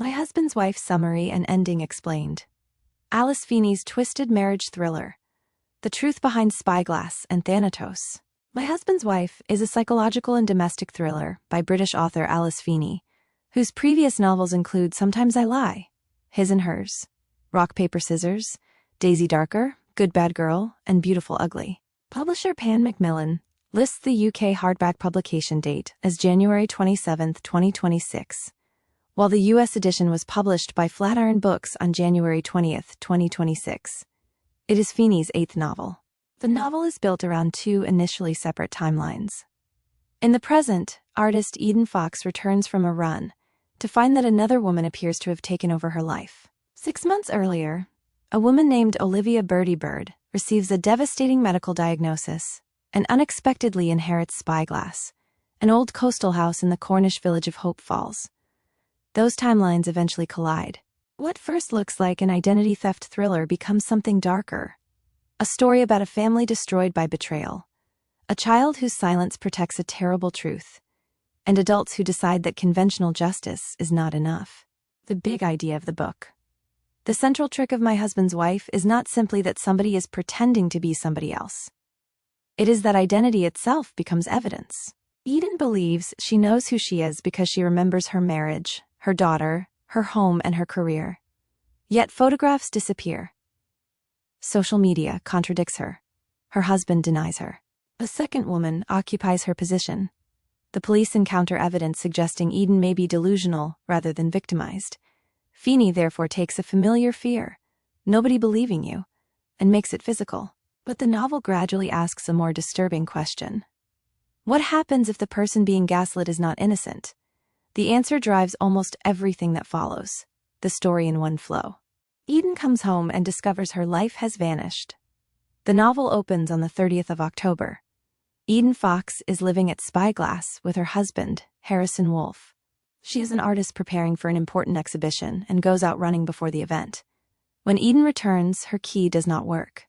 My Husband's Wife summary and ending explained. Alice Feeney's twisted marriage thriller. The truth behind Spyglass and Thanatos. My Husband's Wife is a psychological and domestic thriller by British author Alice Feeney, whose previous novels include Sometimes I Lie, His and Hers, Rock, Paper, Scissors, Daisy Darker, Good Bad Girl, and Beautiful Ugly. Publisher Pan Macmillan lists the UK hardback publication date as January 27, 2026, while the US edition was published by Flatiron Books on January 20, 2026. It is Feeney's 8th novel. The novel is built around 2 initially separate timelines. In the present, artist Eden Fox returns from a run to find that another woman appears to have taken over her life. 6 months earlier, a woman named Olivia Birdy receives a devastating medical diagnosis and unexpectedly inherits Spyglass, an old coastal house in the Cornish village of Hope Falls. Those timelines eventually collide. What first looks like an identity theft thriller becomes something darker. A story about a family destroyed by betrayal, a child whose silence protects a terrible truth, and adults who decide that conventional justice is not enough. The big idea of the book. The central trick of My Husband's Wife is not simply that somebody is pretending to be somebody else. It is that identity itself becomes evidence. Eden believes she knows who she is because she remembers her marriage, her daughter, her home, and her career. Yet photographs disappear. Social media contradicts her. Her husband denies her. A second woman occupies her position. The police encounter evidence suggesting Eden may be delusional rather than victimized. Feeney therefore takes a familiar fear, nobody believing you, and makes it physical. But the novel gradually asks a more disturbing question. What happens if the person being gaslit is not innocent? The answer drives almost everything that follows, the story in one flow. Eden comes home and discovers her life has vanished. The novel opens on the 30th of October. Eden Fox is living at Spyglass with her husband, Harrison Wolfe. She is an artist preparing for an important exhibition and goes out running before the event. When Eden returns, her key does not work.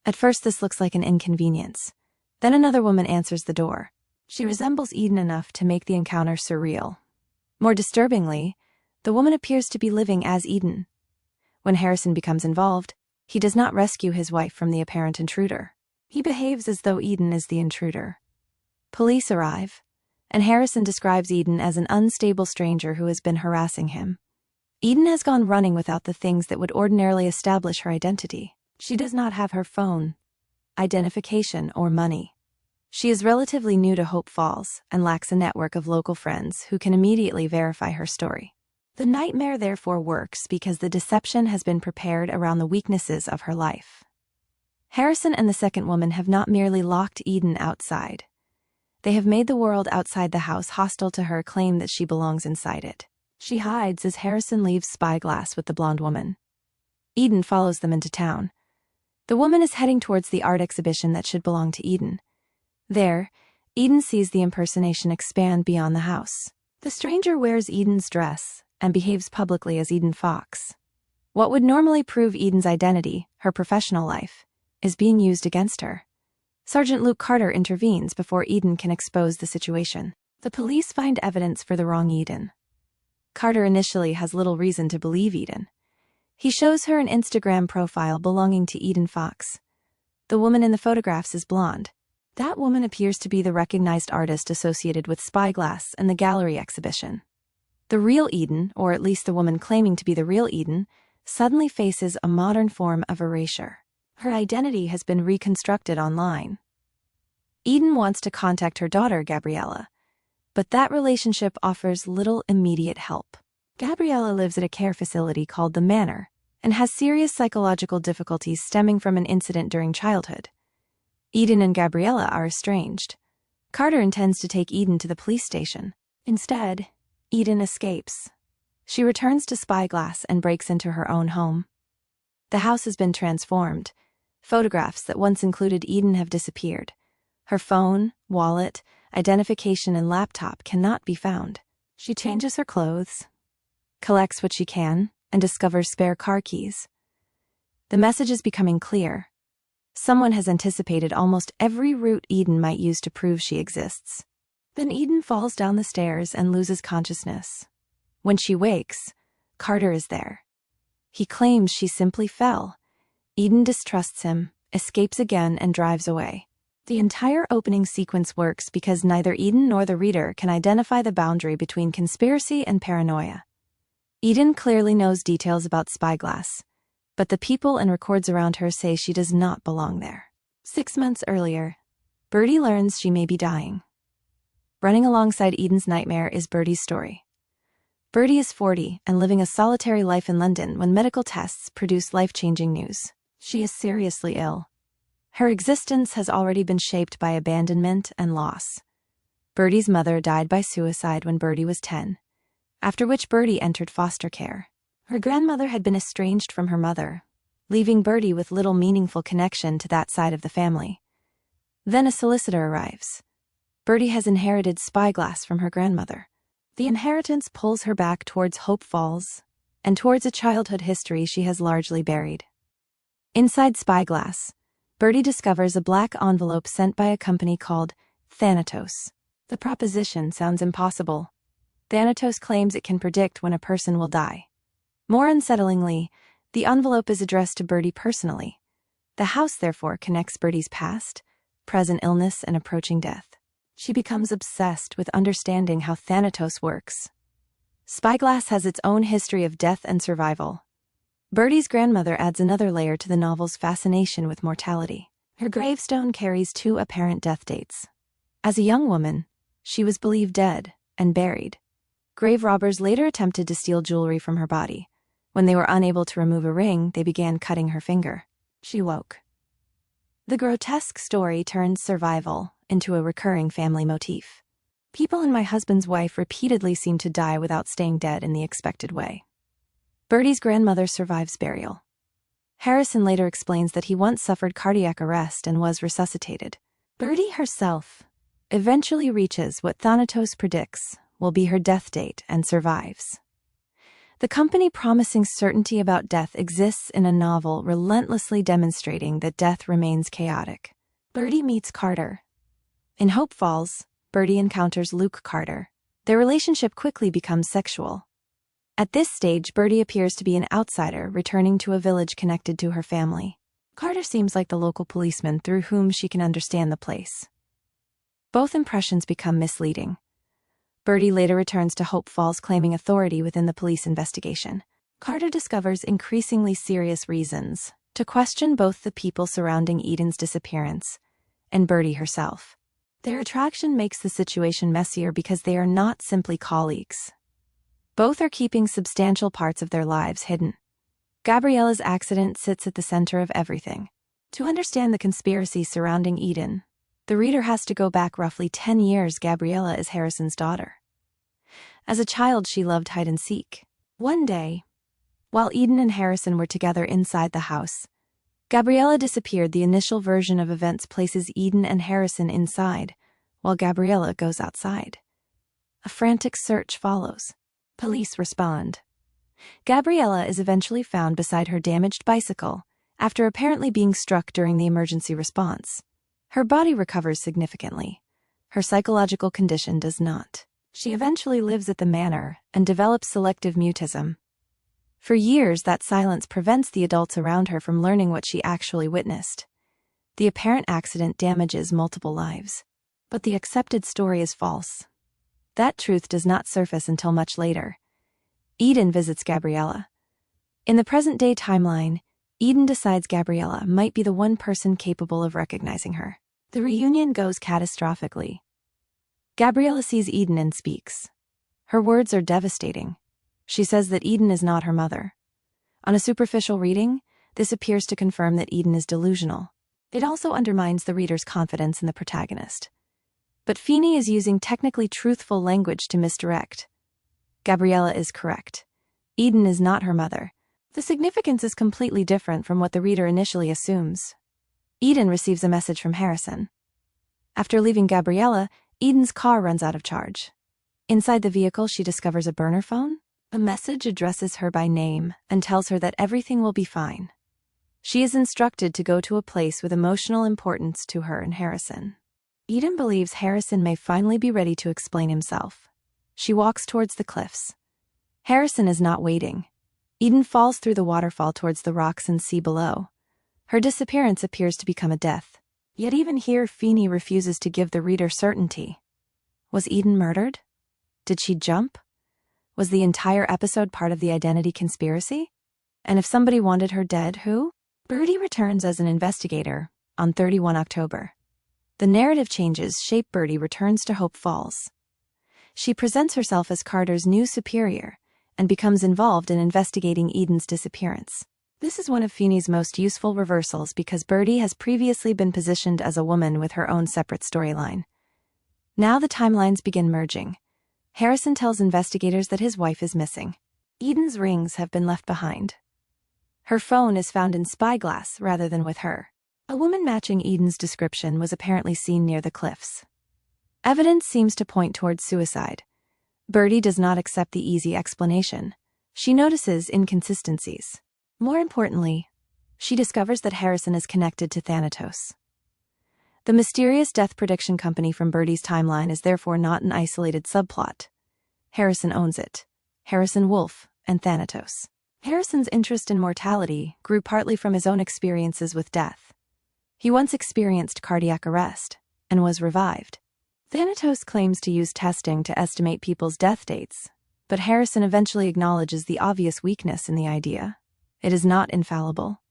At first this looks like an inconvenience. Then another woman answers the door. She resembles Eden enough to make the encounter surreal. More disturbingly, the woman appears to be living as Eden. When Harrison becomes involved, he does not rescue his wife from the apparent intruder. He behaves as though Eden is the intruder. Police arrive, and Harrison describes Eden as an unstable stranger who has been harassing him. Eden has gone running without the things that would ordinarily establish her identity. She does not have her phone, identification, or money. She is relatively new to Hope Falls and lacks a network of local friends who can immediately verify her story. The nightmare therefore works because the deception has been prepared around the weaknesses of her life. Harrison and the second woman have not merely locked Eden outside. They have made the world outside the house hostile to her claim that she belongs inside it. She hides as Harrison leaves Spyglass with the blonde woman. Eden follows them into town. The woman is heading towards the art exhibition that should belong to Eden. There, Eden sees the impersonation expand beyond the house. The stranger wears Eden's dress and behaves publicly as Eden Fox. What would normally prove Eden's identity, her professional life, is being used against her. Sergeant Luke Carter intervenes before Eden can expose the situation. The police find evidence for the wrong Eden. Carter initially has little reason to believe Eden. He shows her an Instagram profile belonging to Eden Fox. The woman in the photographs is blonde. That woman appears to be the recognized artist associated with Spyglass and the gallery exhibition. The real Eden, or at least the woman claiming to be the real Eden, suddenly faces a modern form of erasure. Her identity has been reconstructed online. Eden wants to contact her daughter, Gabriella, but that relationship offers little immediate help. Gabriella lives at a care facility called the Manor and has serious psychological difficulties stemming from an incident during childhood. Eden and Gabriella are estranged. Carter intends to take Eden to the police station. Instead, Eden escapes. She returns to Spyglass and breaks into her own home. The house has been transformed. Photographs that once included Eden have disappeared. Her phone, wallet, identification, and laptop cannot be found. She changes her clothes, collects what she can, and discovers spare car keys. The message is becoming clear. Someone has anticipated almost every route Eden might use to prove she exists. Then Eden falls down the stairs and loses consciousness. When she wakes, Carter is there. He claims she simply fell. Eden distrusts him, escapes again, and drives away. The entire opening sequence works because neither Eden nor the reader can identify the boundary between conspiracy and paranoia. Eden clearly knows details about Spyglass, but the people and records around her say she does not belong there. 6 months earlier, Birdy learns she may be dying. Running alongside Eden's nightmare is Birdy's story. Birdy is 40 and living a solitary life in London when medical tests produce life-changing news. She is seriously ill. Her existence has already been shaped by abandonment and loss. Birdy's mother died by suicide when Birdy was 10, after which Birdy entered foster care. Her grandmother had been estranged from her mother, leaving Birdy with little meaningful connection to that side of the family. Then a solicitor arrives. Birdy has inherited Spyglass from her grandmother. The inheritance pulls her back towards Hope Falls and towards a childhood history she has largely buried. Inside Spyglass, Birdy discovers a black envelope sent by a company called Thanatos. The proposition sounds impossible. Thanatos claims it can predict when a person will die. More unsettlingly, the envelope is addressed to Birdy personally. The house therefore connects Birdy's past, present illness, and approaching death. She becomes obsessed with understanding how Thanatos works. Spyglass has its own history of death and survival. Birdy's grandmother adds another layer to the novel's fascination with mortality. Her gravestone carries 2 apparent death dates. As a young woman, she was believed dead and buried. Grave robbers later attempted to steal jewelry from her body. When they were unable to remove a ring, they began cutting her finger. She woke. The grotesque story turns survival into a recurring family motif. People and my husband's wife repeatedly seem to die without staying dead in the expected way. Birdy's grandmother survives burial. Harrison later explains that he once suffered cardiac arrest and was resuscitated. Birdy herself eventually reaches what Thanatos predicts will be her death date and survives. The company promising certainty about death exists in a novel relentlessly demonstrating that death remains chaotic. Birdy meets Carter. In Hope Falls, Birdy encounters Luke Carter. Their relationship quickly becomes sexual. At this stage, Birdy appears to be an outsider returning to a village connected to her family. Carter seems like the local policeman through whom she can understand the place. Both impressions become misleading. Birdy later returns to Hope Falls claiming authority within the police investigation. Carter discovers increasingly serious reasons to question both the people surrounding Eden's disappearance and Birdy herself. Their attraction makes the situation messier because they are not simply colleagues. Both are keeping substantial parts of their lives hidden. Gabriella's accident sits at the center of everything. To understand the conspiracy surrounding Eden, the reader has to go back roughly 10 years. Gabriella is Harrison's daughter. As a child, she loved hide and seek. One day, while Eden and Harrison were together inside the house, Gabriella disappeared. The initial version of events places Eden and Harrison inside, while Gabriella goes outside. A frantic search follows. Police respond. Gabriella is eventually found beside her damaged bicycle after apparently being struck during the emergency response. Her body recovers significantly. Her psychological condition does not. She eventually lives at the manor and develops selective mutism. For years, that silence prevents the adults around her from learning what she actually witnessed. The apparent accident damages multiple lives. But the accepted story is false. That truth does not surface until much later. Eden visits Gabriella. In the present-day timeline, Eden decides Gabriella might be the one person capable of recognizing her. The reunion goes catastrophically. Gabriella sees Eden and speaks. Her words are devastating. She says that Eden is not her mother. On a superficial reading, this appears to confirm that Eden is delusional. It also undermines the reader's confidence in the protagonist. But Feeney is using technically truthful language to misdirect. Gabriella is correct. Eden is not her mother. The significance is completely different from what the reader initially assumes. Eden receives a message from Harrison. After leaving Gabriella, Eden's car runs out of charge. Inside the vehicle, she discovers a burner phone. A message addresses her by name and tells her that everything will be fine. She is instructed to go to a place with emotional importance to her and Harrison. Eden believes Harrison may finally be ready to explain himself. She walks towards the cliffs. Harrison is not waiting. Eden falls through the waterfall towards the rocks and sea below. Her disappearance appears to become a death. Yet even here, Feeney refuses to give the reader certainty. Was Eden murdered? Did she jump? Was the entire episode part of the identity conspiracy? And if somebody wanted her dead, who? Birdy returns as an investigator on 31 October. The narrative changes shape. Birdy returns to Hope Falls. She presents herself as Carter's new superior and becomes involved in investigating Eden's disappearance. This is one of Feeney's most useful reversals because Birdy has previously been positioned as a woman with her own separate storyline. Now the timelines begin merging. Harrison tells investigators that his wife is missing. Eden's rings have been left behind. Her phone is found in Spyglass rather than with her. A woman matching Eden's description was apparently seen near the cliffs. Evidence seems to point towards suicide. Birdy does not accept the easy explanation. She notices inconsistencies. More importantly, she discovers that Harrison is connected to Thanatos. The mysterious death prediction company from Birdy's timeline is therefore not an isolated subplot. Harrison owns it. Harrison Wolfe and Thanatos. Harrison's interest in mortality grew partly from his own experiences with death. He once experienced cardiac arrest and was revived. Thanatos claims to use testing to estimate people's death dates, but Harrison eventually acknowledges the obvious weakness in the idea. It is not infallible.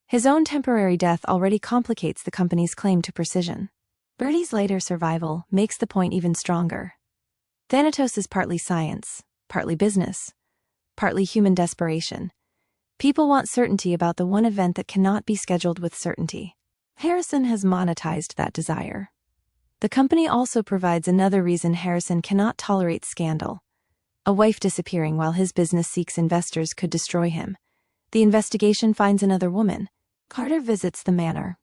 His own temporary death already complicates the company's claim to precision. Birdy's later survival makes the point even stronger. Thanatos is partly science, partly business, partly human desperation. People want certainty about the one event that cannot be scheduled with certainty. Harrison has monetized that desire. The company also provides another reason Harrison cannot tolerate scandal. A wife disappearing while his business seeks investors could destroy him. The investigation finds another woman. Carter visits the manor.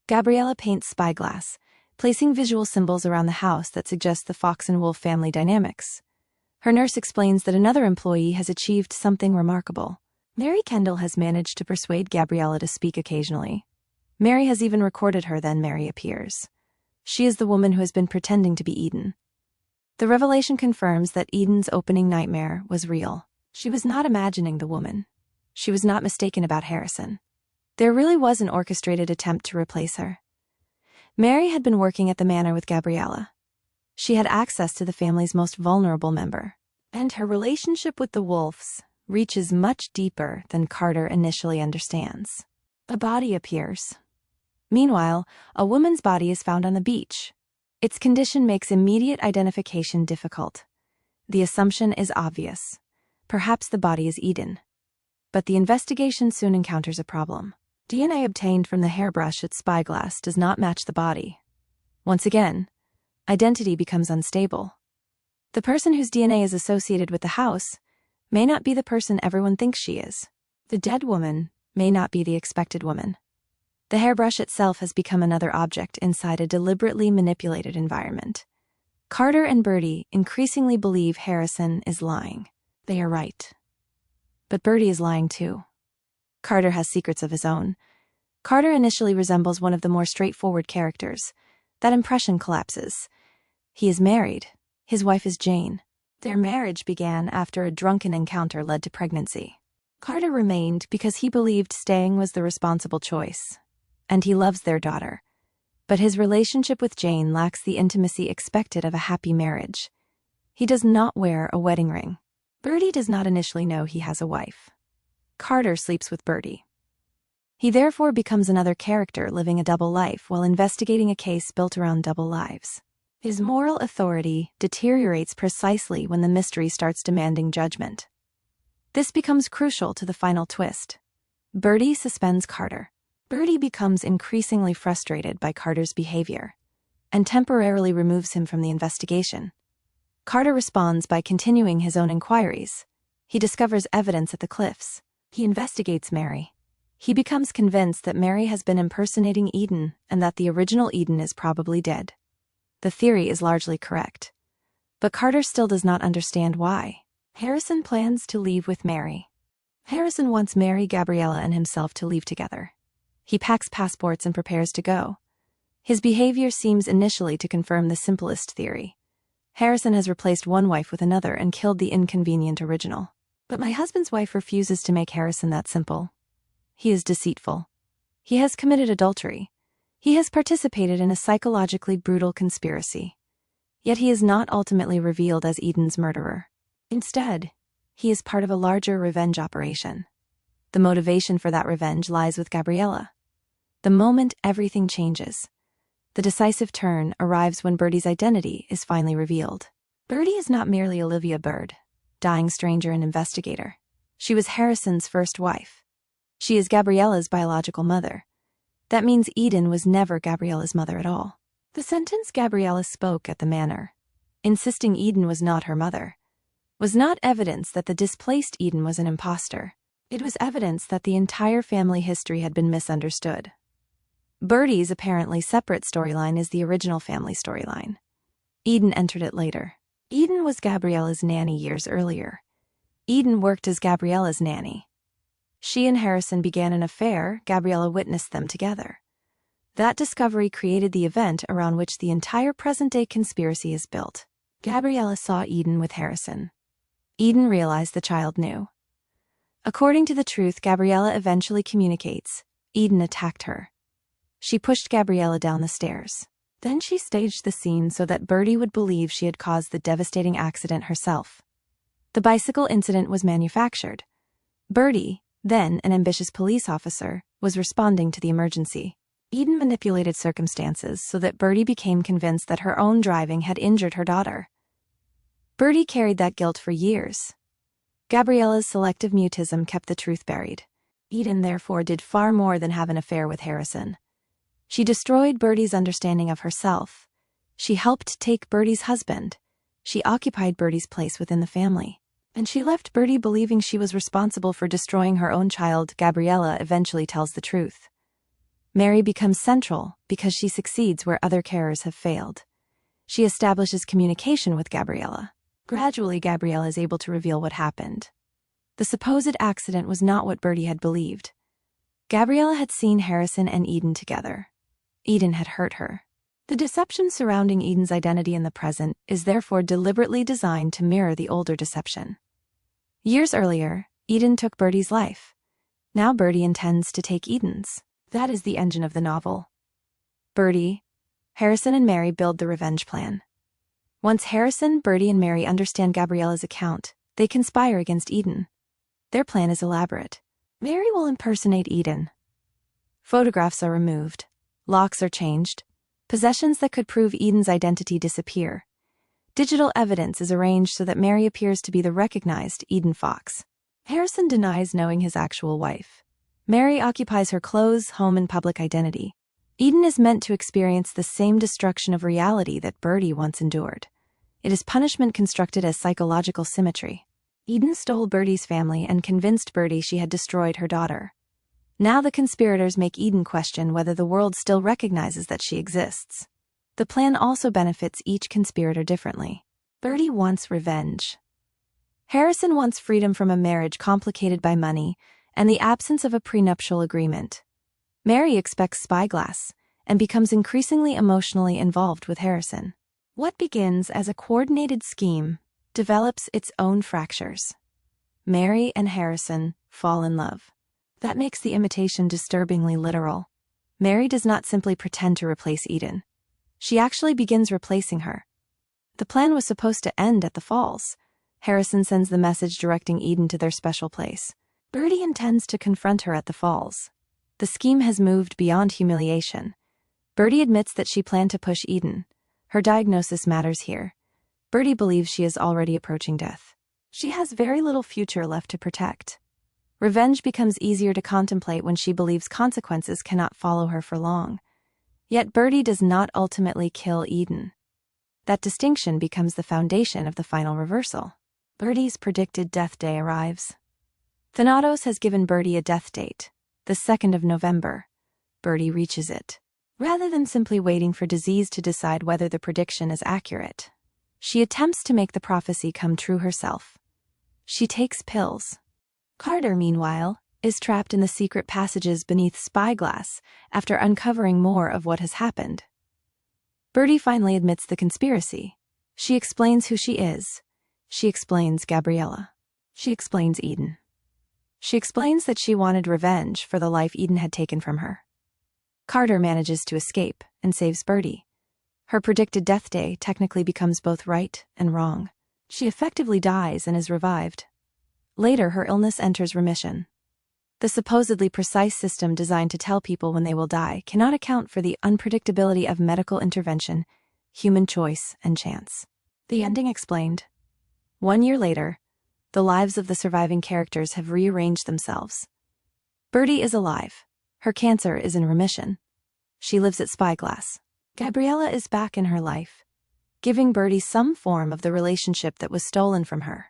Gabriella paints Spyglass, placing visual symbols around the house that suggest the fox and wolf family dynamics. Her nurse explains that another employee has achieved something remarkable. Mary Kendall has managed to persuade Gabriella to speak occasionally. Mary has even recorded her, then Mary appears. She is the woman who has been pretending to be Eden. The revelation confirms that Eden's opening nightmare was real. She was not imagining the woman. She was not mistaken about Harrison. There really was an orchestrated attempt to replace her. Mary had been working at the manor with Gabriella. She had access to the family's most vulnerable member. And her relationship with the Wolfes reaches much deeper than Carter initially understands. A body appears. Meanwhile, a woman's body is found on the beach. Its condition makes immediate identification difficult. The assumption is obvious. Perhaps the body is Eden. But the investigation soon encounters a problem. DNA obtained from the hairbrush at Spyglass does not match the body. Once again, identity becomes unstable. The person whose DNA is associated with the house may not be the person everyone thinks she is. The dead woman may not be the expected woman. The hairbrush itself has become another object inside a deliberately manipulated environment. Carter and Birdy increasingly believe Harrison is lying. They are right. But Birdy is lying too. Carter has secrets of his own. Carter initially resembles one of the more straightforward characters. That impression collapses. He is married. His wife is Jane. Their marriage began after a drunken encounter led to pregnancy. Carter remained because he believed staying was the responsible choice. And he loves their daughter. But his relationship with Jane lacks the intimacy expected of a happy marriage. He does not wear a wedding ring. Birdy does not initially know he has a wife. Carter sleeps with Birdy. He therefore becomes another character living a double life while investigating a case built around double lives. His moral authority deteriorates precisely when the mystery starts demanding judgment. This becomes crucial to the final twist. Birdy suspends Carter. Birdy becomes increasingly frustrated by Carter's behavior and temporarily removes him from the investigation. Carter responds by continuing his own inquiries. He discovers evidence at the cliffs. He investigates Mary. He becomes convinced that Mary has been impersonating Eden and that the original Eden is probably dead. The theory is largely correct. But Carter still does not understand why. Harrison plans to leave with Mary. Harrison wants Mary, Gabriella, and himself to leave together. He packs passports and prepares to go. His behavior seems initially to confirm the simplest theory. Harrison has replaced one wife with another and killed the inconvenient original. But my husband's wife refuses to make Harrison that simple. He is deceitful. He has committed adultery. He has participated in a psychologically brutal conspiracy. Yet he is not ultimately revealed as Eden's murderer. Instead, he is part of a larger revenge operation. The motivation for that revenge lies with Gabriella. The moment everything changes, the decisive turn arrives when Birdy's identity is finally revealed. Birdy is not merely Olivia Bird, dying stranger and investigator. She was Harrison's first wife. She is Gabriella's biological mother. That means Eden was never Gabriella's mother at all. The sentence Gabriella spoke at the manor, insisting Eden was not her mother, was not evidence that the displaced Eden was an imposter. It was evidence that the entire family history had been misunderstood. Birdy's apparently separate storyline is the original family storyline. Eden entered it later. Eden was Gabriella's nanny years earlier. Eden worked as Gabriella's nanny. She and Harrison began an affair. Gabriella witnessed them together. That discovery created the event around which the entire present-day conspiracy is built. Gabriella saw Eden with Harrison. Eden realized the child knew. According to the truth Gabriella eventually communicates, Eden attacked her. She pushed Gabriella down the stairs. Then she staged the scene so that Birdy would believe she had caused the devastating accident herself. The bicycle incident was manufactured. Birdy, then an ambitious police officer, was responding to the emergency. Eden manipulated circumstances so that Birdy became convinced that her own driving had injured her daughter. Birdy carried that guilt for years. Gabriella's selective mutism kept the truth buried. Eden therefore did far more than have an affair with Harrison. She destroyed Birdy's understanding of herself. She helped take Birdy's husband. She occupied Birdy's place within the family. And she left Birdy believing she was responsible for destroying her own child. Gabriella eventually tells the truth. Mary becomes central because she succeeds where other carers have failed. She establishes communication with Gabriella. Gradually, Gabriella is able to reveal what happened. The supposed accident was not what Birdy had believed. Gabriella had seen Harrison and Eden together. Eden had hurt her. The deception surrounding Eden's identity in the present is therefore deliberately designed to mirror the older deception. Years earlier, Eden took Birdy's life. Now Birdy intends to take Eden's. That is the engine of the novel. Birdy, Harrison and Mary build the revenge plan. Once Harrison, Birdy, and Mary understand Gabriella's account, they conspire against Eden. Their plan is elaborate. Mary will impersonate Eden. Photographs are removed. Locks are changed. Possessions that could prove Eden's identity disappear. Digital evidence is arranged so that Mary appears to be the recognized Eden Fox. Harrison denies knowing his actual wife. Mary occupies her clothes, home, and public identity. Eden is meant to experience the same destruction of reality that Birdy once endured. It is punishment constructed as psychological symmetry. Eden stole Birdy's family and convinced Birdy she had destroyed her daughter. Now the conspirators make Eden question whether the world still recognizes that she exists. The plan also benefits each conspirator differently. Birdy wants revenge. Harrison wants freedom from a marriage complicated by money and the absence of a prenuptial agreement. Mary expects Spyglass and becomes increasingly emotionally involved with Harrison. What begins as a coordinated scheme develops its own fractures. Mary and Harrison fall in love. That makes the imitation disturbingly literal. Mary does not simply pretend to replace Eden. She actually begins replacing her. The plan was supposed to end at the falls. Harrison sends the message directing Eden to their special place. Birdy intends to confront her at the falls. The scheme has moved beyond humiliation. Birdy admits that she planned to push Eden. Her diagnosis matters here. Birdy believes she is already approaching death. She has very little future left to protect. Revenge becomes easier to contemplate when she believes consequences cannot follow her for long. Yet Birdy does not ultimately kill Eden. That distinction becomes the foundation of the final reversal. Birdy's predicted death day arrives. Thanatos has given Birdy a death date, the 2nd of November. Birdy reaches it. Rather than simply waiting for disease to decide whether the prediction is accurate, she attempts to make the prophecy come true herself. She takes pills. Carter, meanwhile, is trapped in the secret passages beneath Spyglass after uncovering more of what has happened. Birdy finally admits the conspiracy. She explains who she is. She explains Gabriella. She explains Eden. She explains that she wanted revenge for the life Eden had taken from her. Carter manages to escape and saves Birdy. Her predicted death day technically becomes both right and wrong. She effectively dies and is revived. Later, her illness enters remission. The supposedly precise system designed to tell people when they will die cannot account for the unpredictability of medical intervention, human choice, and chance. The ending explained. 1 year later, the lives of the surviving characters have rearranged themselves. Birdy is alive. Her cancer is in remission. She lives at Spyglass. Gabriella is back in her life, giving Birdy some form of the relationship that was stolen from her.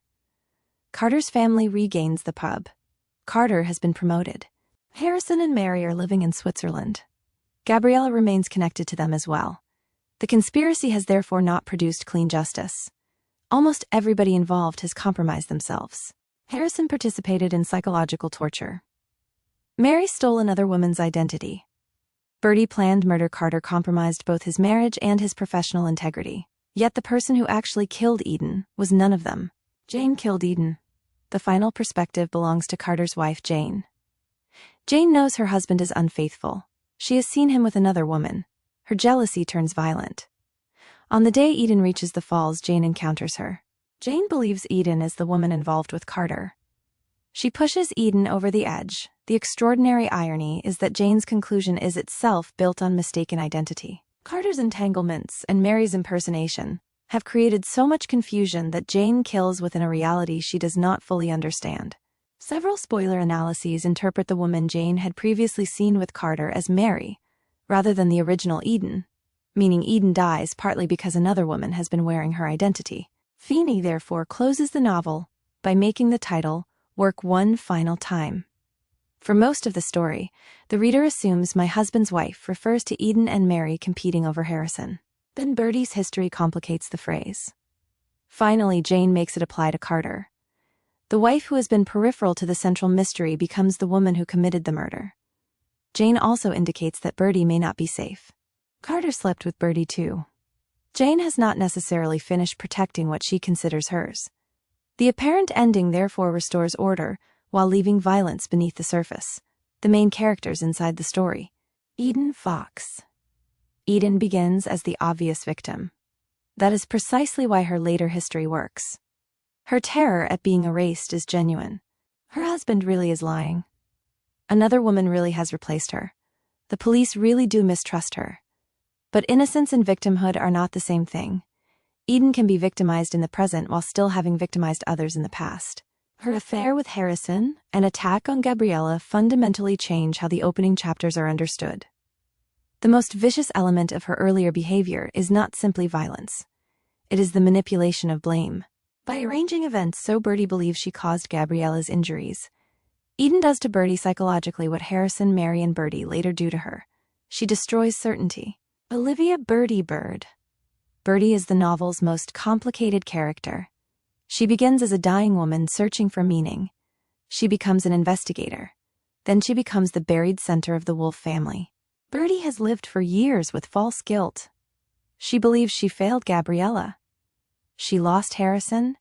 Carter's family regains the pub. Carter has been promoted. Harrison and Mary are living in Switzerland. Gabriella remains connected to them as well. The conspiracy has therefore not produced clean justice. Almost everybody involved has compromised themselves. Harrison participated in psychological torture. Mary stole another woman's identity. Birdy planned murder. Carter compromised both his marriage and his professional integrity. Yet the person who actually killed Eden was none of them. Jane killed Eden. The final perspective belongs to Carter's wife, Jane. Jane knows her husband is unfaithful. She has seen him with another woman. Her jealousy turns violent. On the day Eden reaches the falls, Jane encounters her. Jane believes Eden is the woman involved with Carter. She pushes Eden over the edge. The extraordinary irony is that Jane's conclusion is itself built on mistaken identity. Carter's entanglements and Mary's impersonation have created so much confusion that Jane kills within a reality she does not fully understand. Several spoiler analyses interpret the woman Jane had previously seen with Carter as Mary, rather than the original Eden, meaning Eden dies partly because another woman has been wearing her identity. Feeney therefore closes the novel by making the title work one final time. For most of the story, the reader assumes my husband's wife refers to Eden and Mary competing over Harrison. Then Birdy's history complicates the phrase. Finally, Jane makes it apply to Carter. The wife who has been peripheral to the central mystery becomes the woman who committed the murder. Jane also indicates that Birdy may not be safe. Carter slept with Birdy too. Jane has not necessarily finished protecting what she considers hers. The apparent ending therefore restores order, while leaving violence beneath the surface. The main characters inside the story. Eden Fox. Eden begins as the obvious victim. That is precisely why her later history works. Her terror at being erased is genuine. Her husband really is lying. Another woman really has replaced her. The police really do mistrust her. But innocence and victimhood are not the same thing. Eden can be victimized in the present while still having victimized others in the past. Her affair with Harrison and attack on Gabriella fundamentally change how the opening chapters are understood. The most vicious element of her earlier behavior is not simply violence. It is the manipulation of blame. By arranging events so Birdy believes she caused Gabriella's injuries, Eden does to Birdy psychologically what Harrison, Mary, and Birdy later do to her. She destroys certainty. Olivia Birdy Bird. Birdy is the novel's most complicated character. She begins as a dying woman searching for meaning. She becomes an investigator. Then she becomes the buried center of the Wolf family. Birdy has lived for years with false guilt. She believes she failed Gabriella. She lost Harrison.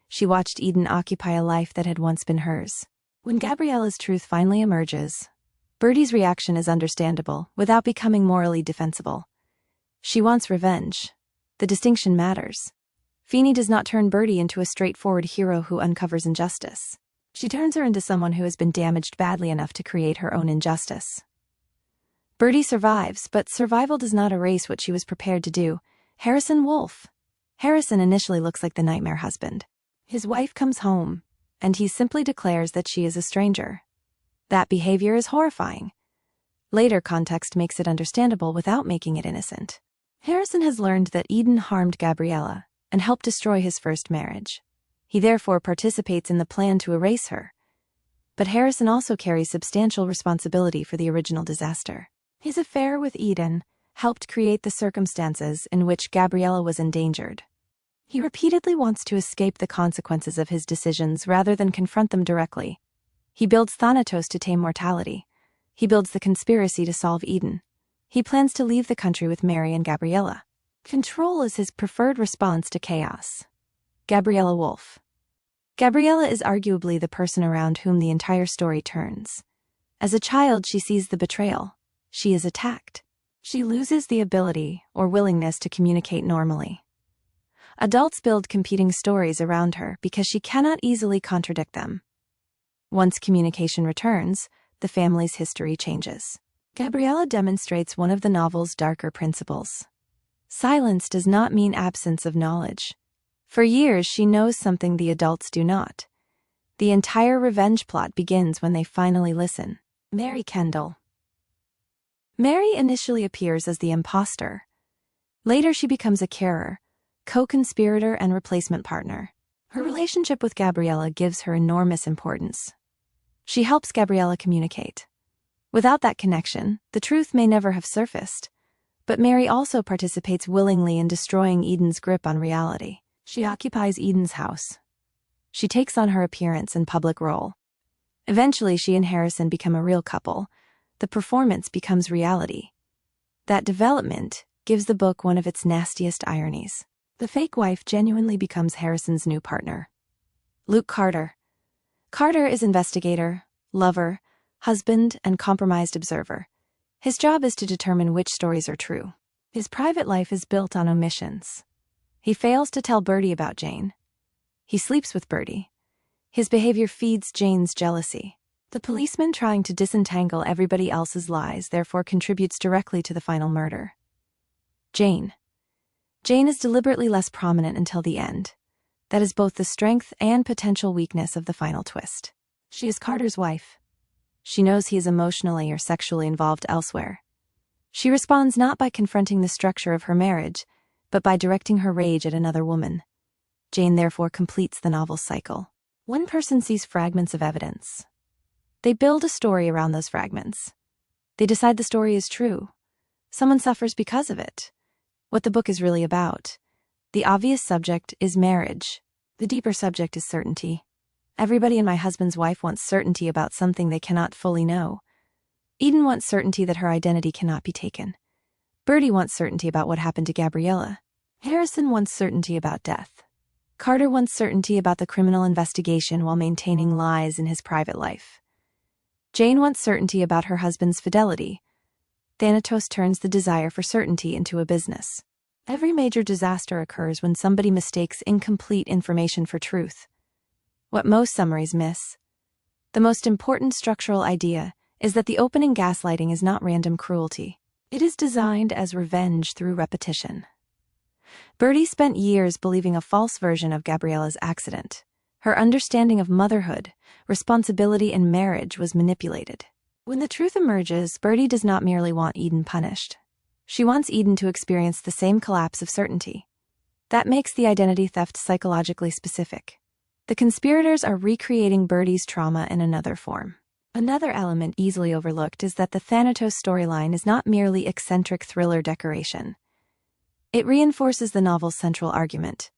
She watched Eden occupy a life that had once been hers. When Gabriella's truth finally emerges, Birdy's reaction is understandable without becoming morally defensible. She wants revenge. The distinction matters. Feeney does not turn Birdy into a straightforward hero who uncovers injustice. She turns her into someone who has been damaged badly enough to create her own injustice. Birdy survives, but survival does not erase what she was prepared to do. Harrison Wolf. Harrison initially looks like the nightmare husband. His wife comes home, and he simply declares that she is a stranger. That behavior is horrifying. Later context makes it understandable without making it innocent. Harrison has learned that Eden harmed Gabriella and helped destroy his first marriage. He therefore participates in the plan to erase her. But Harrison also carries substantial responsibility for the original disaster. His affair with Eden helped create the circumstances in which Gabriella was endangered. He repeatedly wants to escape the consequences of his decisions rather than confront them directly. He builds Thanatos to tame mortality. He builds the conspiracy to solve Eden. He plans to leave the country with Mary and Gabriella. Control is his preferred response to chaos. Gabriella Wolfe. Gabriella is arguably the person around whom the entire story turns. As a child, she sees the betrayal. She is attacked. She loses the ability or willingness to communicate normally. Adults build competing stories around her because she cannot easily contradict them. Once communication returns, the family's history changes. Gabriella demonstrates one of the novel's darker principles. Silence does not mean absence of knowledge. For years, she knows something the adults do not. The entire revenge plot begins when they finally listen. Mary Kendall. Mary initially appears as the imposter. Later, she becomes a carer, co-conspirator, and replacement partner. Her relationship with Gabriella gives her enormous importance. She helps Gabriella communicate. Without that connection, the truth may never have surfaced. But Mary also participates willingly in destroying Eden's grip on reality. She occupies Eden's house. She takes on her appearance and public role. Eventually, she and Harrison become a real couple. The performance becomes reality. That development gives the book one of its nastiest ironies. The fake wife genuinely becomes Harrison's new partner. Luke Carter. Carter is investigator, lover, husband, and compromised observer. His job is to determine which stories are true. His private life is built on omissions. He fails to tell Birdy about Jane. He sleeps with Birdy. His behavior feeds Jane's jealousy. The policeman trying to disentangle everybody else's lies therefore contributes directly to the final murder. Jane. Jane is deliberately less prominent until the end. That is both the strength and potential weakness of the final twist. She is Carter's wife. She knows he is emotionally or sexually involved elsewhere. She responds not by confronting the structure of her marriage, but by directing her rage at another woman. Jane therefore completes the novel's cycle. One person sees fragments of evidence. They build a story around those fragments. They decide the story is true. Someone suffers because of it. What the book is really about. The obvious subject is marriage. The deeper subject is certainty. Everybody in My Husband's Wife wants certainty about something they cannot fully know. Eden wants certainty that her identity cannot be taken. Birdy wants certainty about what happened to Gabriella. Harrison wants certainty about death. Carter wants certainty about the criminal investigation while maintaining lies in his private life. Jane wants certainty about her husband's fidelity. Thanatos turns the desire for certainty into a business. Every major disaster occurs when somebody mistakes incomplete information for truth. What most summaries miss. The most important structural idea is that the opening gaslighting is not random cruelty. It is designed as revenge through repetition. Birdy spent years believing a false version of Gabriella's accident. Her understanding of motherhood, responsibility, and marriage was manipulated. When the truth emerges, Birdy does not merely want Eden punished. She wants Eden to experience the same collapse of certainty. That makes the identity theft psychologically specific. The conspirators are recreating Birdy's trauma in another form. Another element easily overlooked is that the Thanatos storyline is not merely eccentric thriller decoration. It reinforces the novel's central argument.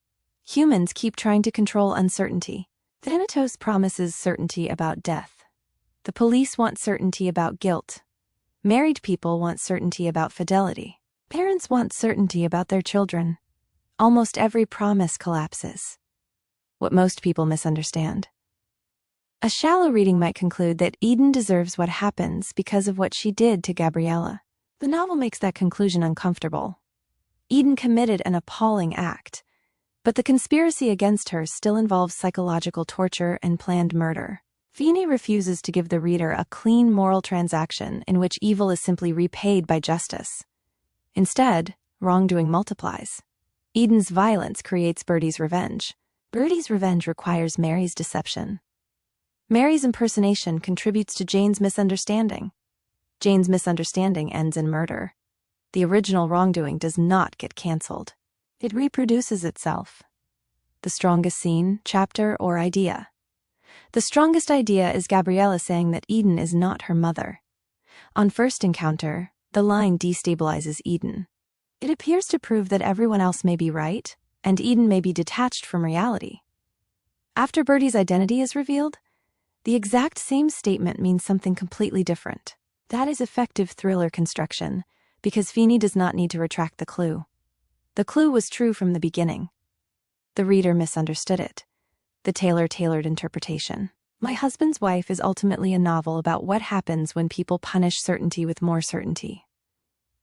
Humans keep trying to control uncertainty. Thanatos promises certainty about death. The police want certainty about guilt. Married people want certainty about fidelity. Parents want certainty about their children. Almost every promise collapses. What most people misunderstand. A shallow reading might conclude that Eden deserves what happens because of what she did to Gabriella. The novel makes that conclusion uncomfortable. Eden committed an appalling act, but the conspiracy against her still involves psychological torture and planned murder. Feeney refuses to give the reader a clean moral transaction in which evil is simply repaid by justice. Instead, wrongdoing multiplies. Eden's violence creates Birdy's revenge. Birdy's revenge requires Mary's deception. Mary's impersonation contributes to Jane's misunderstanding. Jane's misunderstanding ends in murder. The original wrongdoing does not get canceled. It reproduces itself. The strongest scene, chapter, or idea. The strongest idea is Gabriella saying that Eden is not her mother. On first encounter, the line destabilizes Eden. It appears to prove that everyone else may be right, and Eden may be detached from reality. After Birdy's identity is revealed, the exact same statement means something completely different. That is effective thriller construction, because Feeney does not need to retract the clue. The clue was true from the beginning. The reader misunderstood it. The tailor tailored interpretation. My Husband's Wife is ultimately a novel about what happens when people punish certainty with more certainty.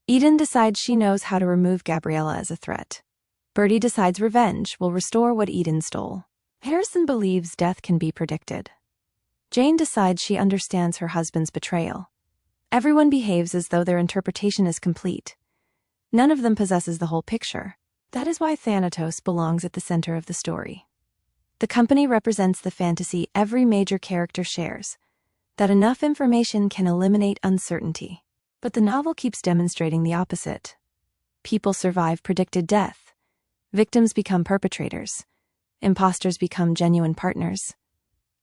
Eden decides she knows how to remove Gabriella as a threat. Birdy decides revenge will restore what Eden stole. Harrison believes death can be predicted. Jane decides she understands her husband's betrayal. Everyone behaves as though their interpretation is complete. None of them possesses the whole picture. That is why Thanatos belongs at the center of the story. The company represents the fantasy every major character shares, that enough information can eliminate uncertainty. But the novel keeps demonstrating the opposite. People survive predicted death. Victims become perpetrators. Imposters become genuine partners.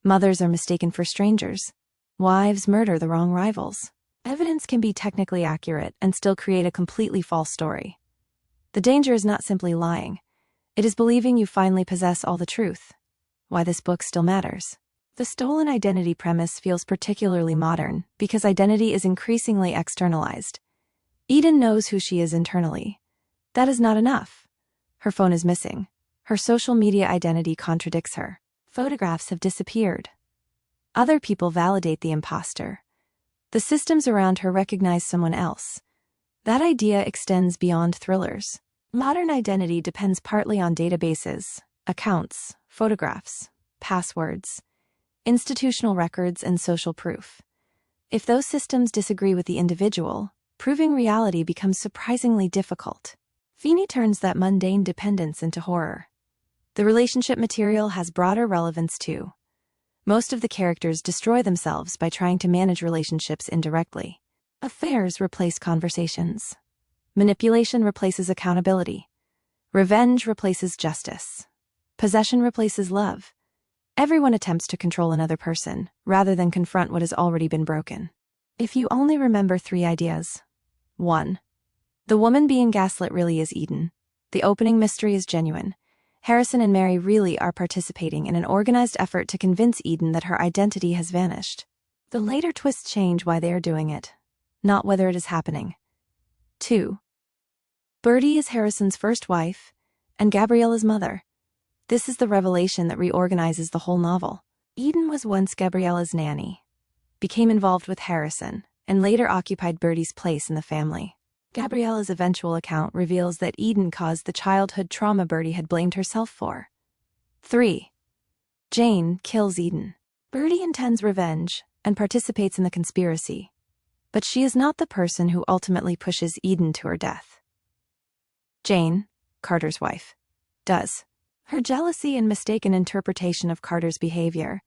Mothers are mistaken for strangers. Wives murder the wrong rivals. Evidence can be technically accurate and still create a completely false story. The danger is not simply lying. It is believing you finally possess all the truth. Why this book still matters. The stolen identity premise feels particularly modern because identity is increasingly externalized. Eden knows who she is internally. That is not enough. Her phone is missing. Her social media identity contradicts her. Photographs have disappeared. Other people validate the imposter. The systems around her recognize someone else. That idea extends beyond thrillers. Modern identity depends partly on databases, accounts, photographs, passwords, institutional records, and social proof. If those systems disagree with the individual, proving reality becomes surprisingly difficult. Feeney turns that mundane dependence into horror. The relationship material has broader relevance too. Most of the characters destroy themselves by trying to manage relationships indirectly. Affairs replace conversations. Manipulation replaces accountability. Revenge replaces justice. Possession replaces love. Everyone attempts to control another person, rather than confront what has already been broken. If you only remember 3 ideas. 1. The woman being gaslit really is Eden. The opening mystery is genuine. Harrison and Mary really are participating in an organized effort to convince Eden that her identity has vanished. The later twists change why they are doing it, not whether it is happening. 2. Birdy is Harrison's first wife, and Gabriella's mother. This is the revelation that reorganizes the whole novel. Eden was once Gabriella's nanny, became involved with Harrison, and later occupied Birdy's place in the family. Gabriella's eventual account reveals that Eden caused the childhood trauma Birdy had blamed herself for. 3. Jane kills Eden. Birdy intends revenge and participates in the conspiracy, but she is not the person who ultimately pushes Eden to her death. Jane, Carter's wife, does. Her jealousy and mistaken interpretation of Carter's behavior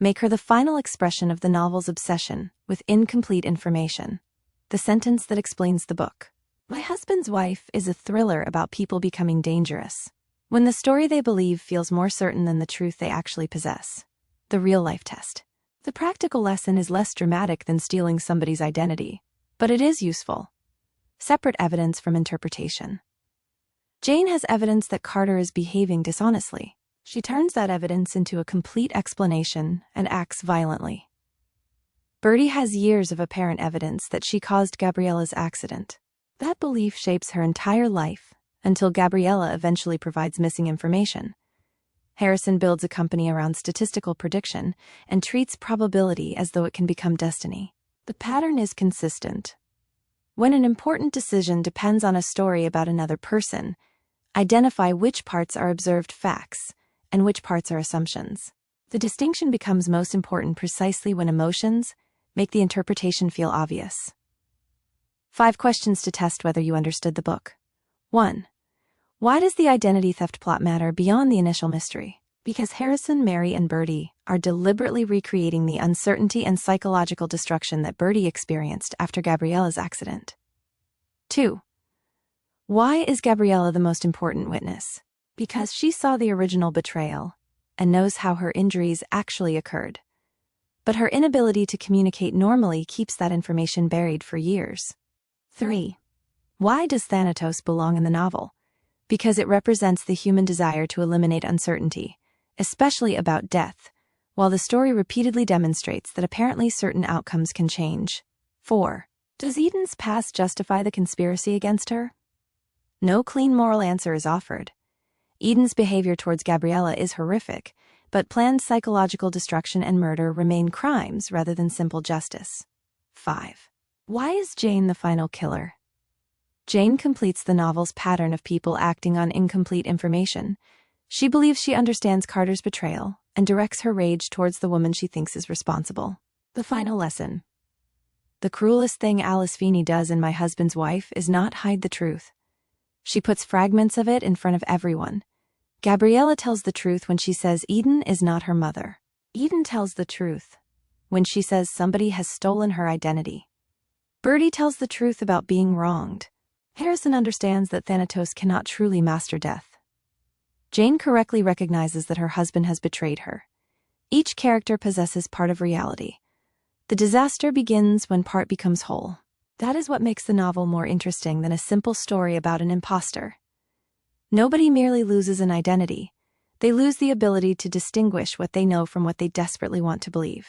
make her the final expression of the novel's obsession with incomplete information. The sentence that explains the book. My Husband's Wife is a thriller about people becoming dangerous when the story they believe feels more certain than the truth they actually possess. The real-life test. The practical lesson is less dramatic than stealing somebody's identity, but it is useful. Separate evidence from interpretation. Jane has evidence that Carter is behaving dishonestly. She turns that evidence into a complete explanation and acts violently. Birdy has years of apparent evidence that she caused Gabriella's accident. That belief shapes her entire life until Gabriella eventually provides missing information. Harrison builds a company around statistical prediction and treats probability as though it can become destiny. The pattern is consistent. When an important decision depends on a story about another person, identify which parts are observed facts and which parts are assumptions. The distinction becomes most important precisely when emotions make the interpretation feel obvious. 5 questions to test whether you understood the book. 1. Why does the identity theft plot matter beyond the initial mystery? Because Harrison, Mary, and Birdy are deliberately recreating the uncertainty and psychological destruction that Birdy experienced after Gabriella's accident. 2. Why is Gabriella the most important witness? Because she saw the original betrayal and knows how her injuries actually occurred. But her inability to communicate normally keeps that information buried for years. 3. Why does Thanatos belong in the novel? Because it represents the human desire to eliminate uncertainty, especially about death, while the story repeatedly demonstrates that apparently certain outcomes can change. 4. Does Eden's past justify the conspiracy against her? No clean moral answer is offered. Eden's behavior towards Gabriella is horrific, but planned psychological destruction and murder remain crimes rather than simple justice. 5. Why is Jane the final killer? Jane completes the novel's pattern of people acting on incomplete information. She believes she understands Carter's betrayal and directs her rage towards the woman she thinks is responsible. The final lesson. The cruelest thing Alice Feeney does in My Husband's Wife is not hide the truth. She puts fragments of it in front of everyone. Gabriella tells the truth when she says Eden is not her mother. Eden tells the truth when she says somebody has stolen her identity. Birdy tells the truth about being wronged. Harrison understands that Thanatos cannot truly master death. Jane correctly recognizes that her husband has betrayed her. Each character possesses part of reality. The disaster begins when part becomes whole. That is what makes the novel more interesting than a simple story about an imposter. Nobody merely loses an identity. They lose the ability to distinguish what they know from what they desperately want to believe.